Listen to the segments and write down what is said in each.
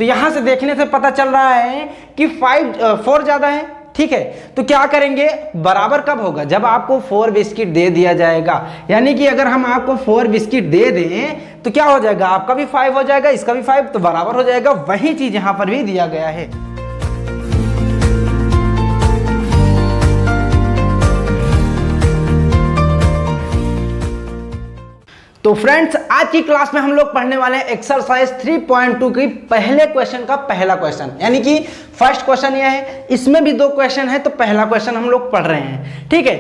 तो यहां से देखने से पता चल रहा है कि 4 ज्यादा है। ठीक है, तो क्या करेंगे, बराबर कब होगा, जब आपको 4 बिस्किट दे दिया जाएगा। यानी कि अगर हम आपको 4 बिस्किट दे दें तो क्या हो जाएगा, आपका भी 5 हो जाएगा, इसका भी 5, तो बराबर हो जाएगा। वही चीज यहां पर भी दिया गया है। तो फ्रेंड्स, आज की क्लास में हम लोग पढ़ने वाले हैं एक्सरसाइज 3.2 की पहले क्वेश्चन का पहला क्वेश्चन, यानी कि फर्स्ट क्वेश्चन यह है। इसमें भी 2 क्वेश्चन है, तो पहला क्वेश्चन हम लोग पढ़ रहे हैं। ठीक है,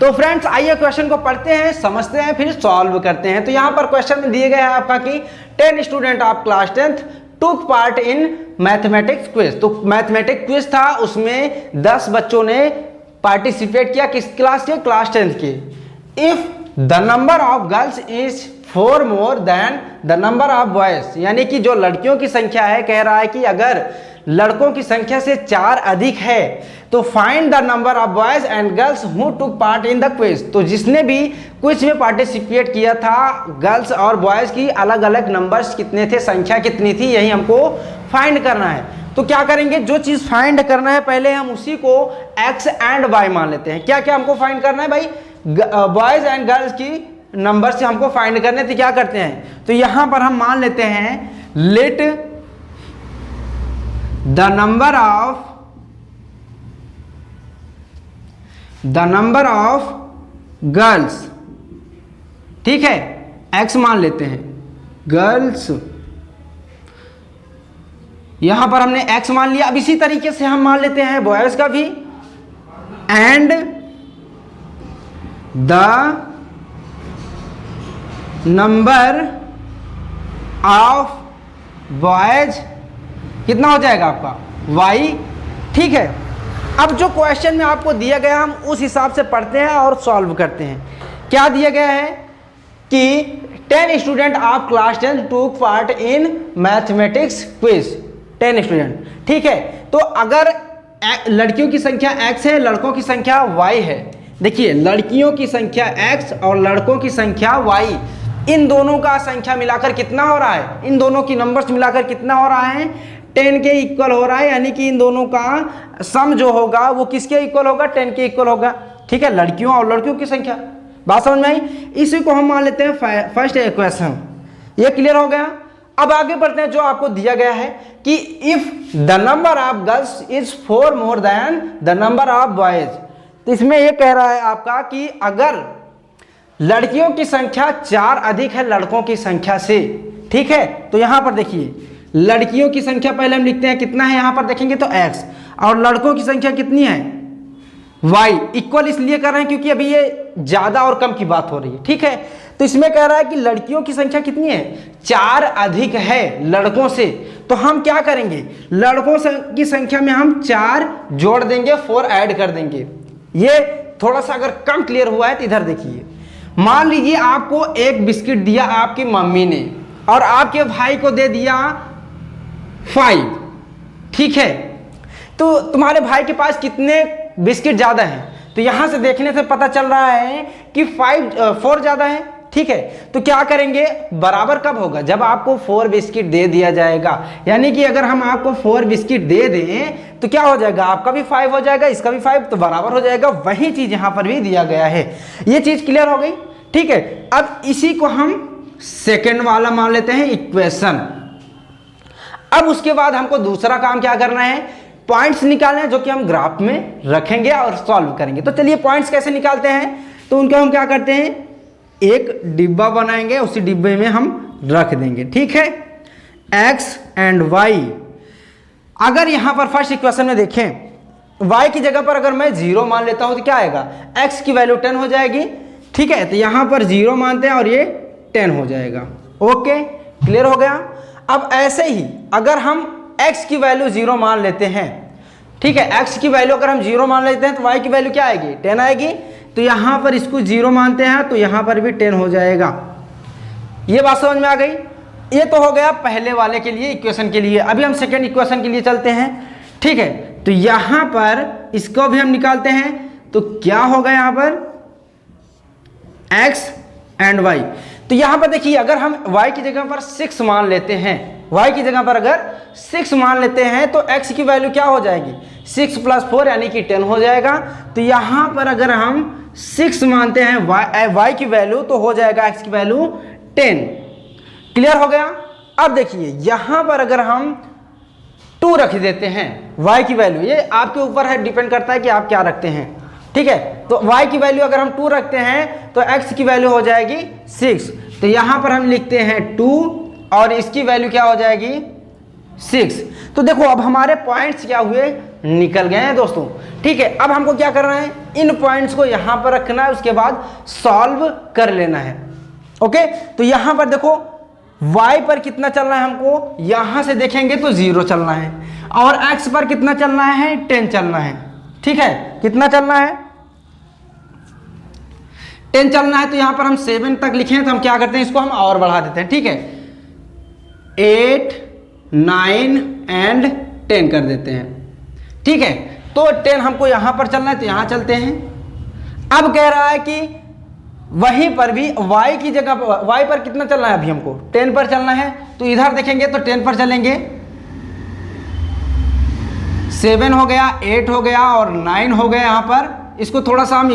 तो फ्रेंड्स आइए क्वेश्चन को पढ़ते हैं, समझते हैं, फिर सॉल्व करते हैं। तो यहाँ पर क्वेश्चन में दिए गए हैं आपका कि 10 स्टूडेंट ऑफ क्लास 10th टूक पार्ट इन मैथमेटिक्स क्विज। तो मैथमेटिक्स क्विज था, उसमें 10 बच्चों ने पार्टिसिपेट किया। किस क्लास के, क्लास 10th के। If the number of girls is 4 more than the number of boys, यानी कि जो लड़कियों की संख्या है, कह रहा है कि अगर लड़कों की संख्या से 4 अधिक है तो find the number of boys and girls who took part in the quiz. तो जिसने भी क्विज में पार्टिसिपेट किया था, गर्ल्स और बॉयज की अलग अलग नंबर्स कितने थे, संख्या कितनी थी, यही हमको फाइंड करना है। तो क्या करेंगे, जो चीज फाइंड करना है पहले हम उसी को एक्स एंड वाई मान लेते हैं। क्या क्या हमको फाइंड करना है भाई, बॉयज एंड गर्ल्स की नंबर से हमको फाइंड करने, तो क्या करते हैं, तो यहां पर हम मान लेते हैं let the number of girls, ठीक है, एक्स मान लेते हैं, गर्ल्स, यहां पर हमने एक्स मान लिया। अब इसी तरीके से हम मान लेते हैं बॉयज का भी, and the number of boys कितना हो जाएगा आपका, y। ठीक है, अब जो क्वेश्चन में आपको दिया गया हम उस हिसाब से पढ़ते हैं और सॉल्व करते हैं। क्या दिया गया है कि 10 स्टूडेंट ऑफ क्लास 10 टूक part in mathematics quiz, 10 student. ठीक है, तो अगर लड़कियों की संख्या x है, लड़कों की संख्या y है। देखिए, लड़कियों की संख्या x और लड़कों की संख्या y, इन दोनों का संख्या मिलाकर कितना हो रहा है, इन दोनों की नंबर्स मिलाकर कितना हो रहा है, 10 के इक्वल हो रहा है। यानी कि इन दोनों का सम जो होगा वो किसके इक्वल होगा, 10 के इक्वल होगा। ठीक है, लड़कियों और लड़कियों की संख्या, बात समझ में आई। इसी को हम मान लेते हैं फर्स्ट इक्वेशन। ये क्लियर हो गया। अब आगे बढ़ते हैं, जो आपको दिया गया है कि if the number of girls is 4 more than the number of boys. तो इसमें यह कह रहा है आपका कि अगर लड़कियों की संख्या 4 अधिक है लड़कों की संख्या से, ठीक है, तो यहां पर देखिए लड़कियों की संख्या पहले हम लिखते हैं कितना है, यहां पर देखेंगे तो x, और लड़कों की संख्या कितनी है, y। इक्वल इसलिए कर रहे हैं क्योंकि अभी ये ज्यादा और कम की बात हो रही है। ठीक है, तो इसमें कह रहा है कि लड़कियों की संख्या कितनी है, 4 अधिक है लड़कों से। तो हम क्या करेंगे, लड़कों की संख्या में हम 4 जोड़ देंगे, 4 ऐड कर देंगे। ये थोड़ा सा अगर कम क्लियर हुआ है तो इधर देखिए, मान लीजिए आपको एक बिस्किट दिया आपकी मम्मी ने और आपके भाई को दे दिया 5। ठीक है, तो तुम्हारे भाई के पास कितने बिस्किट ज्यादा हैं, तो यहां से देखने से पता चल रहा है कि 4 ज्यादा है। ठीक है, तो क्या करेंगे, बराबर कब होगा, जब आपको 4 बिस्किट दे दिया जाएगा। यानी कि अगर हम आपको 4 बिस्किट दे दें तो क्या हो जाएगा, आपका भी 5 हो जाएगा, इसका भी 5, तो बराबर हो जाएगा। वही चीज यहां पर भी दिया गया है। ये चीज क्लियर हो गई। ठीक है, अब इसी को हम सेकेंड वाला मान लेते हैं इक्वेशन। अब उसके बाद हमको दूसरा काम क्या करना है, पॉइंट्स निकालने हैं, जो कि हम ग्राफ में रखेंगे और सॉल्व करेंगे। तो चलिए पॉइंट्स कैसे निकालते हैं, तो उनको हम क्या करते हैं, एक डिब्बा बनाएंगे, उसी डिब्बे में हम रख देंगे। ठीक है, x एंड y। अगर यहां पर फर्स्ट इक्वेशन में देखें, y की जगह पर अगर मैं 0 मान लेता हूं तो क्या आएगा, x की वैल्यू 10 हो जाएगी। ठीक है, तो यहां पर 0 मानते हैं और ये 10 हो जाएगा। ओके, क्लियर हो गया। अब ऐसे ही अगर हम x की वैल्यू 0 मान लेते हैं, ठीक है, x की वैल्यू अगर हम 0 मान लेते हैं तो y की वैल्यू क्या आएगी, 10 आएगी। तो यहां पर इसको 0 मानते हैं तो यहां पर भी 10 हो जाएगा। ये बात समझ में आ गई। ये तो हो गया पहले वाले के लिए, इक्वेशन के लिए। अभी हम सेकेंड इक्वेशन के लिए चलते हैं। ठीक है, तो यहां पर इसको भी हम निकालते हैं, तो क्या होगा यहां पर x एंड y। तो यहां पर देखिए, अगर हम y की जगह पर 6 मान लेते हैं, y की जगह पर अगर 6 मान लेते हैं तो x की वैल्यू क्या हो जाएगी, 6 + 4 यानी कि 10 हो जाएगा। तो यहाँ पर अगर हम 6 मानते हैं y की वैल्यू तो हो जाएगा x की वैल्यू 10। क्लियर हो गया। अब देखिए यहाँ पर अगर हम 2 रख देते हैं y की वैल्यू, ये आपके ऊपर है, डिपेंड करता है कि आप क्या रखते हैं, ठीक है। तो y की वैल्यू अगर हम 2 रखते हैं तो x की वैल्यू हो जाएगी 6। तो यहाँ पर हम लिखते हैं 2 और इसकी वैल्यू क्या हो जाएगी 6। तो देखो अब हमारे पॉइंट्स क्या हुए, निकल गए हैं दोस्तों, ठीक है। अब हमको क्या करना है, इन पॉइंट्स को यहाँ पर रखना है, उसके बाद सॉल्व कर लेना है। ओके, तो यहाँ पर देखो y पर कितना चलना है हमको, यहाँ से देखेंगे तो 0 चलना है, और x पर कितना चलना है, 10 चलना है, ठीक है। कितना चलना है, 10 चलना है। तो यहाँ पर हम 7 तक लिखे हैं, तो हम क्या करते हैं, इसको हम और बढ़ा देते हैं, ठीक है। 8, 9 एंड 10 कर देते हैं, ठीक है। तो 10 हमको यहाँ पर चलना है तो यहाँ चलते हैं। अब कह रहा है कि वहीं पर भी y की जगह पर, y पर कितना चलना है, अभी हमको 10 पर चलना है। तो इधर देखेंगे तो 10 पर चलेंगे, 7 हो गया, 8 हो गया और 9 हो गया। यहाँ पर इसको थोड़ा सा हम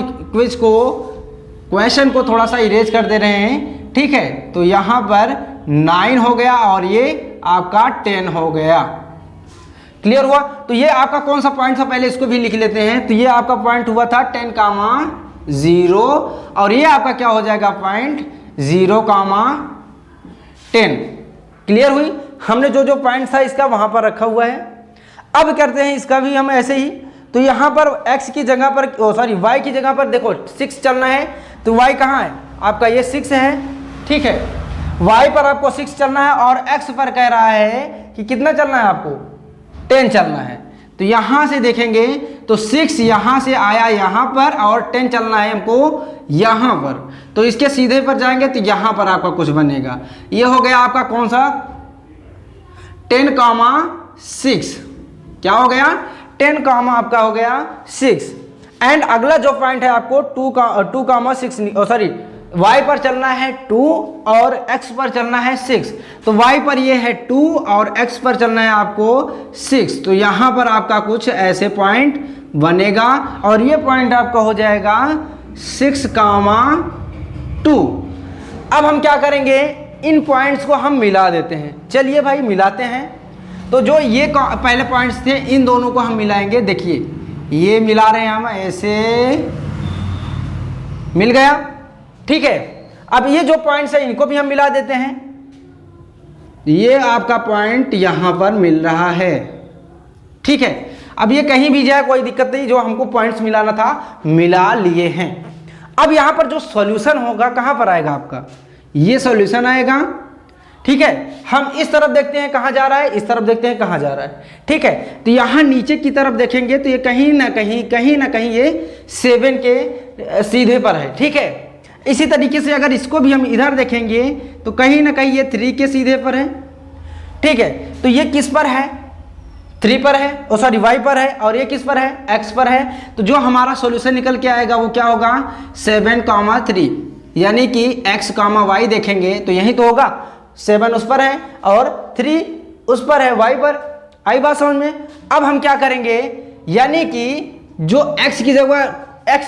क्वेश्चन को थोड़ा सा इरेज कर दे रहे हैं, ठीक है। तो यहाँ पर 9 हो गया और ये आपका 10 हो गया। क्लियर हुआ। तो ये आपका कौन सा पॉइंट था, पहले इसको भी लिख लेते हैं। तो ये आपका पॉइंट हुआ था 10,0 और ये आपका क्या हो जाएगा पॉइंट 0,10। क्लियर हुई। हमने जो जो पॉइंट था इसका वहां पर रखा हुआ है। अब करते हैं इसका भी हम ऐसे ही। तो यहाँ पर x की जगह पर y की जगह पर देखो 6 चलना है। तो y कहाँ है आपका, ये 6 है, ठीक है। y पर आपको 6 चलना है और x पर कह रहा है कि कितना चलना है आपको, 10 चलना है। तो यहाँ से देखेंगे तो 6 यहाँ से आया यहाँ पर और 10 चलना है हमको यहाँ पर। तो इसके सीधे पर जाएंगे तो यहाँ पर आपका कुछ बनेगा। ये हो गया आपका कौन सा 10,6। क्या हो गया 10, आपका हो गया 6। एंड अगला जो पॉइंट है आपको 2,6 y पर चलना है 2 और x पर चलना है 6। तो y पर ये है 2 और x पर चलना है आपको 6। तो यहाँ पर आपका कुछ ऐसे पॉइंट बनेगा और ये पॉइंट आपका हो जाएगा 6,2। अब हम क्या करेंगे, इन पॉइंट्स को हम मिला देते हैं। चलिए भाई मिलाते हैं। तो जो ये पहले पॉइंट्स थे इन दोनों को हम मिलाएंगे। देखिए ये मिला रहे हैं हम, ऐसे मिल गया, ठीक है। अब ये जो पॉइंट्स है इनको भी हम मिला देते हैं। ये आपका पॉइंट यहां पर मिल रहा है, ठीक है। अब ये कहीं भी जाए कोई दिक्कत नहीं, जो हमको पॉइंट्स मिलाना था मिला लिए हैं। अब यहां पर जो सॉल्यूशन होगा कहां पर आएगा आपका, ये सॉल्यूशन आएगा, ठीक है। हम इस तरफ देखते हैं कहां जा रहा है, इस तरफ देखते हैं कहां जा रहा है, ठीक है। तो यहां नीचे की तरफ देखेंगे तो ये कहीं ना कहीं ये 7 के सीधे पर है, ठीक है। इसी तरीके से अगर इसको भी हम इधर देखेंगे तो कहीं ना कहीं ये 3 के सीधे पर है, ठीक है। तो ये किस पर है, 3 पर है, y पर है, और ये किस पर है, x पर है। तो जो हमारा सॉल्यूशन निकल के आएगा वो क्या होगा 7,3, यानी कि x, y देखेंगे तो यही तो होगा, 7 उस पर है और 3 उस पर है, y पर। आई बात समझ में। अब हम क्या करेंगे, यानी कि जो x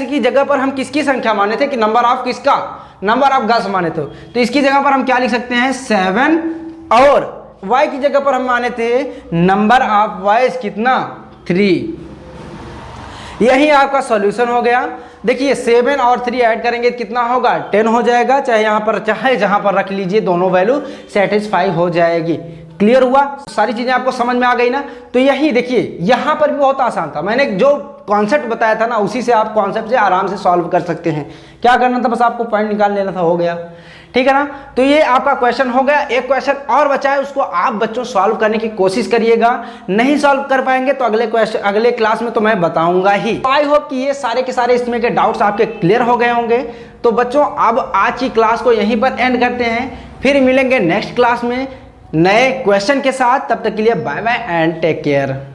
की जगह पर हम किसकी संख्या माने थे, कि नंबर ऑफ किसका, नंबर ऑफ गज माने थे। तो इसकी जगह पर हम क्या लिख सकते हैं 7, और y की जगह पर हम माने थे नंबर ऑफ वाइज कितना 3। यही आपका सॉल्यूशन हो गया। देखिए 7 और 3 ऐड करेंगे कितना होगा 10 हो जाएगा, चाहे यहाँ पर चाहे जहां पर रख लीजिए, दोनों वैल्यू सेटिस्फाई हो जाएगी। क्लियर हुआ, सारी चीजें आपको समझ में आ गई ना। तो यही देखिए यहाँ पर भी बहुत आसान था, मैंने जो कॉन्सेप्ट बताया था ना उसी से आप कॉन्सेप्ट से आराम से सॉल्व कर सकते हैं। क्या करना था, बस आपको पॉइंट निकाल लेना था, हो गया, ठीक है ना। तो ये आपका क्वेश्चन हो गया। एक क्वेश्चन और बचा है, उसको आप बच्चों सॉल्व करने की कोशिश करिएगा। नहीं सॉल्व कर पाएंगे तो अगले क्लास में तो मैं बताऊंगा ही। आई होप कि ये सारे के सारे इसमें के डाउट्स आपके क्लियर हो गए होंगे। तो बच्चों अब आज की क्लास को यहीं पर एंड करते हैं, फिर मिलेंगे नेक्स्ट क्लास में नए क्वेश्चन के साथ। तब तक के लिए bye bye and take care.